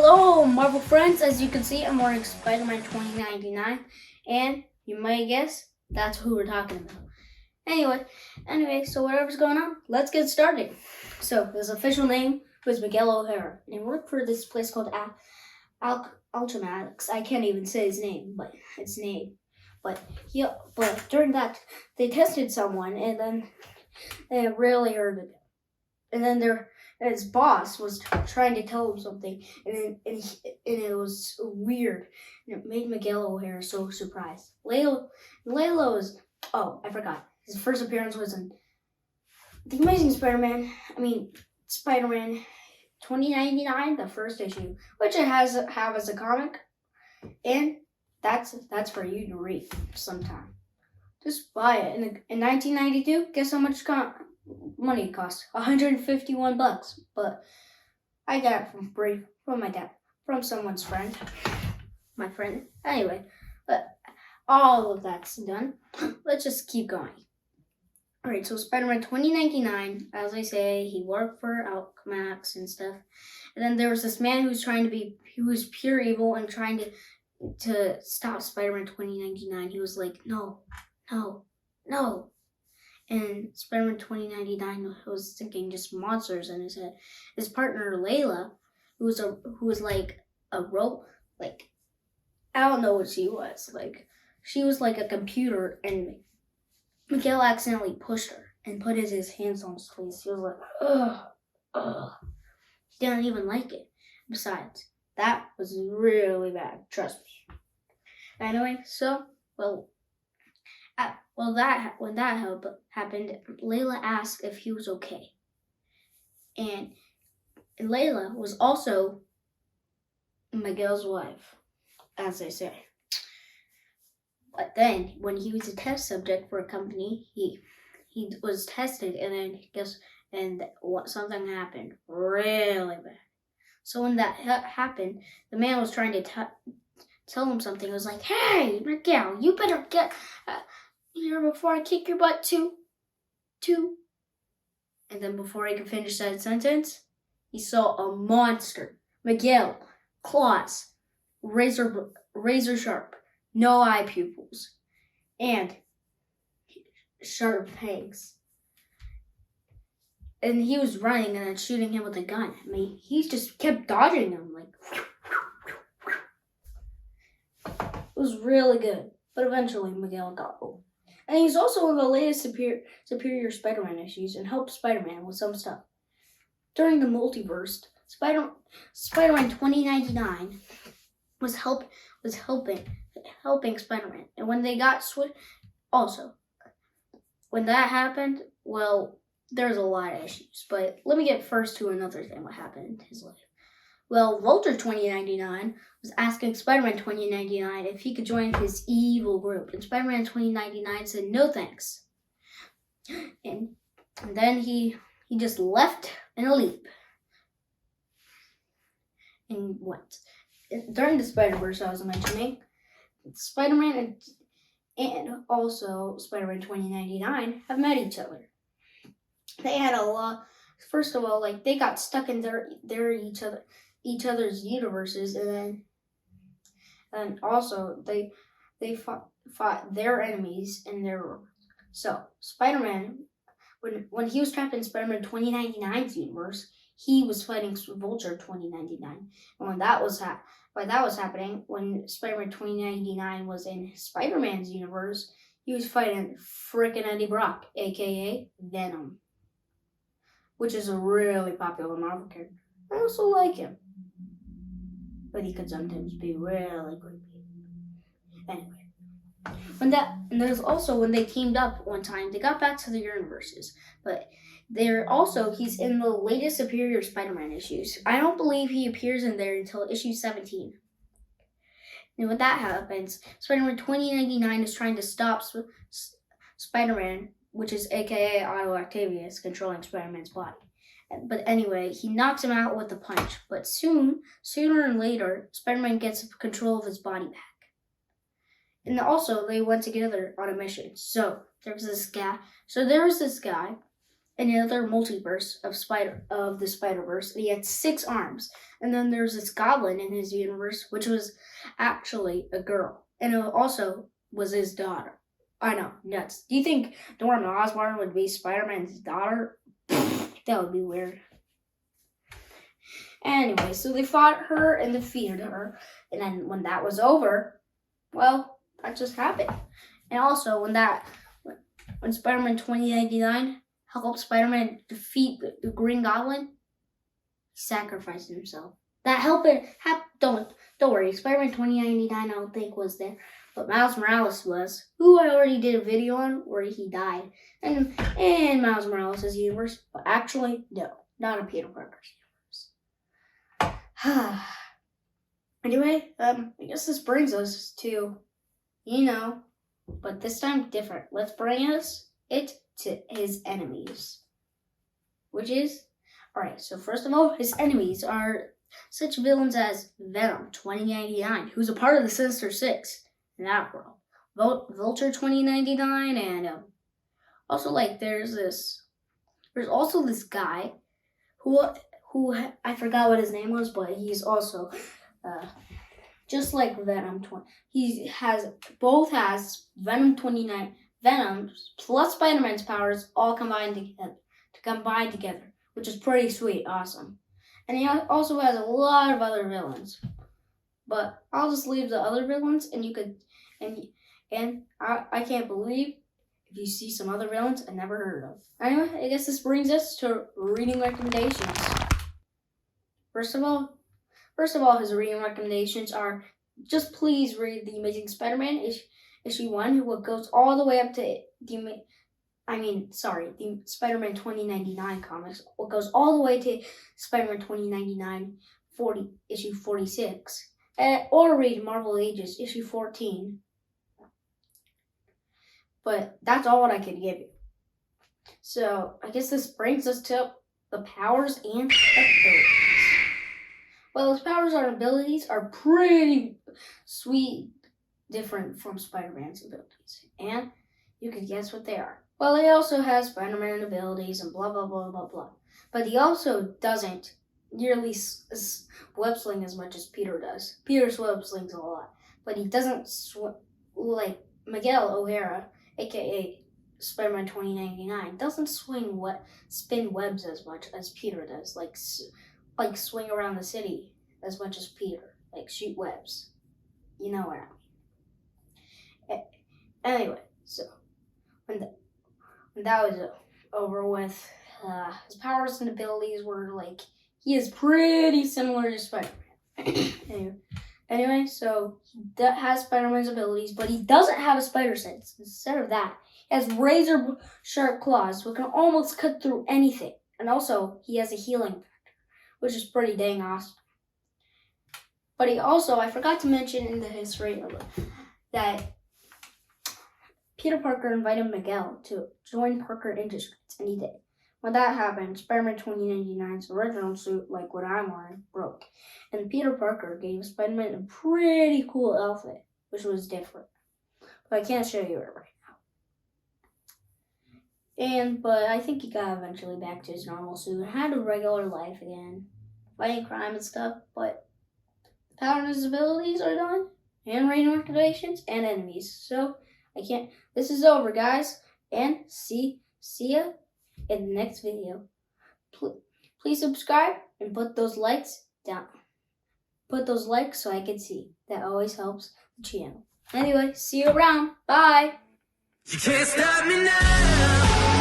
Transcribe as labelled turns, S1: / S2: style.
S1: Hello, Marvel friends. As you can see, I'm wearing Spider-Man 2099, and you might guess that's who we're talking about. Anyway, so whatever's going on, let's get started. So his official name was Miguel O'Hara, and he worked for this place called Ultramax. I can't even say his name, but during that they tested someone, and then it really hurt him. And then his boss was trying to tell him something, and it was weird, and it made Miguel O'Hara so surprised. Layla was, oh, I forgot. His first appearance was in The Amazing Spider-Man. Spider-Man 2099, the first issue, which it have as a comic, and that's for you to read sometime. Just buy it. In 1992, guess how much money it cost? $151. But I got it from my dad, from someone's friend, my friend. Anyway, but all of that's done. Let's just keep going. Alright, so Spider-Man 2099, as I say, he worked for Alchemax and stuff. And then there was this man who was pure evil and trying to stop Spider-Man 2099. He was like, no. And Spider-Man 2099 was thinking just monsters in his head. His partner Layla, who was like a rope, like, I don't know what she was. Like, she was like a computer, and Miguel accidentally pushed her and put his hands on his face. He was like, ugh. He didn't even like it. Besides, that was really bad. Trust me. Anyway, when that happened, Layla asked if he was okay. And Layla was also Miguel's wife, as they say. But then, when he was a test subject for a company, he was tested, and then something happened really bad. So when that happened, the man was trying to tell him something. It was like, "Hey, Miguel, you better get here before I kick your butt too." And then before he could finish that sentence, he saw a monster. Miguel, claws, razor sharp, no eye pupils, and sharp fangs. And he was running and then shooting him with a gun. He just kept dodging him, like. It was really good, but eventually Miguel got old. And he's also in the latest Superior Spider-Man issues and helped Spider-Man with some stuff. During the multiverse, Spider-Man 2099 was helping Spider-Man. And when they got when that happened, well, there's a lot of issues. But let me get first to another thing what happened in his life. Well, Vulture 2099 was asking Spider-Man 2099 if he could join his evil group. And Spider-Man 2099 said, no thanks. And then he just left in a leap. And what? During the Spider-Verse I was mentioning, Spider-Man and also Spider-Man 2099 have met each other. They had a lot. First of all, like, they got stuck in each other's universes, and also they fought their enemies in their world. So Spider-Man, when he was trapped in Spider-Man 2099's universe, he was fighting Vulture 2099, and when that was happening, when Spider-Man 2099 was in Spider-Man's universe, he was fighting frickin' Eddie Brock, aka Venom, which is a really popular Marvel character. I also like him, but he could sometimes be really creepy. Anyway, when they teamed up one time, they got back to their universes, but he's in the latest Superior Spider-Man issues. I don't believe he appears in there until issue 17. And when that happens, Spider-Man 2099 is trying to stop Spider-Man, which is aka Otto Octavius, controlling Spider-Man's body. But anyway, he knocks him out with a punch. But sooner or later, Spider-Man gets control of his body back. And also, they went together on a mission. So there was this guy another multiverse of the Spider-Verse, and he had 6 arms. And then there's this goblin in his universe, which was actually a girl, and it also was his daughter. I know, nuts. Do you think Norman Osborn would be Spider-Man's daughter? That would be weird. Anyway, so they fought her and defeated her, and then when that was over, well, that just happened. And also, when Spider-Man 2099 helped Spider-Man defeat the Green Goblin, he sacrificed himself. That helped it. Don't worry, Spider-Man 2099 I don't think was there, but Miles Morales was, who I already did a video on where he died, and in Miles Morales' universe, but actually, no, not in Peter Parker's universe. Anyway, I guess this brings us to, but this time different. Let's bring it to his enemies, which is, alright, so first of all, his enemies are such villains as Venom 2099, who's a part of the Sinister Six in that world, Vulture 2099, and also there's also this guy who I forgot what his name was, but he's also just like Venom 20. He has Venom 29, Venom plus Spider-Man's powers all combined together, which is pretty sweet, awesome. And he also has a lot of other villains. But I'll just leave the other villains, and you could, and I can't believe if you see some other villains I never heard of. Anyway, I guess this brings us to reading recommendations. First of all, his reading recommendations are just please read The Amazing Spider-Man issue 1, what goes all the way up to the Spider-Man 2099 comics, what goes all the way to Spider-Man 2099 issue 46. Or read Marvel Ages issue 14. But that's all I can give you. So I guess this brings us to the powers and abilities. Well, his powers and abilities are pretty sweet, different from Spider-Man's abilities. And you can guess what they are. Well, he also has Spider-Man abilities and blah, blah, blah, blah, blah. But he also doesn't nearly web sling as much as Peter does. Peter web slings a lot. But he doesn't like Miguel O'Hara, a.k.a. Spider-Man 2099, doesn't spin webs as much as Peter does. Like swing around the city as much as Peter. Like shoot webs. You know what I mean. Anyway, so when that was over with, his powers and abilities were he is pretty similar to Spider-Man. Anyway, so he has Spider-Man's abilities, but he doesn't have a spider sense. Instead of that, he has razor sharp claws, which can almost cut through anything. And also, he has a healing factor, which is pretty dang awesome. But he also, I forgot to mention in the history of it, that Peter Parker invited Miguel to join Parker Industries, and he did. When that happened, Spider-Man 2099's original suit, like what I'm wearing, broke. And Peter Parker gave Spider-Man a pretty cool outfit, which was different. But I can't show you it right now. But I think he got eventually back to his normal suit and had a regular life again, fighting crime and stuff. But the power and his abilities are done, and rating recommendations and enemies. So this is over, guys, and see ya in the next video. Please subscribe and put those likes down. Put those likes so I can see. That always helps the channel. Anyway, see you around. Bye. You can't stop me now.